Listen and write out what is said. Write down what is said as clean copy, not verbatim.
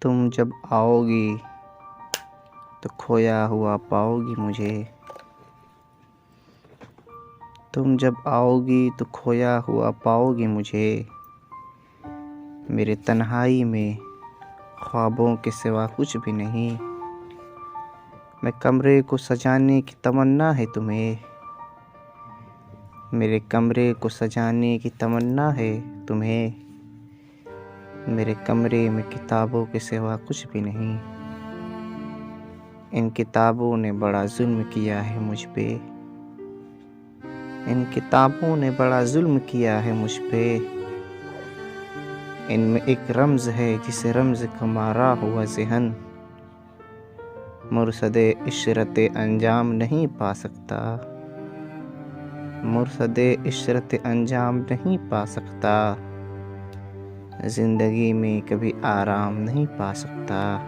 तुम जब आओगी तो खोया हुआ पाओगी मुझे। तुम जब आओगी तो खोया हुआ पाओगी मुझे। मेरे तन्हाई में ख्वाबों के सिवा कुछ भी नहीं। मैं कमरे को सजाने की तमन्ना है तुम्हें। मेरे कमरे को सजाने की तमन्ना है तुम्हें। मेरे कमरे में किताबों के सिवा कुछ भी नहीं। इन किताबों ने बड़ा जुल्म किया है मुझ पे। इन किताबों ने बड़ा जुल्म किया है मुझ पे। इनमें एक रम्ज़ है जिसे रम्ज़ का मारा हुआ ज़हन मुर्सदे इशरते अंजाम नहीं पा सकता। मुर्सदे इशरते अंजाम नहीं पा सकता। ज़िंदगी में कभी आराम नहीं पा सकता।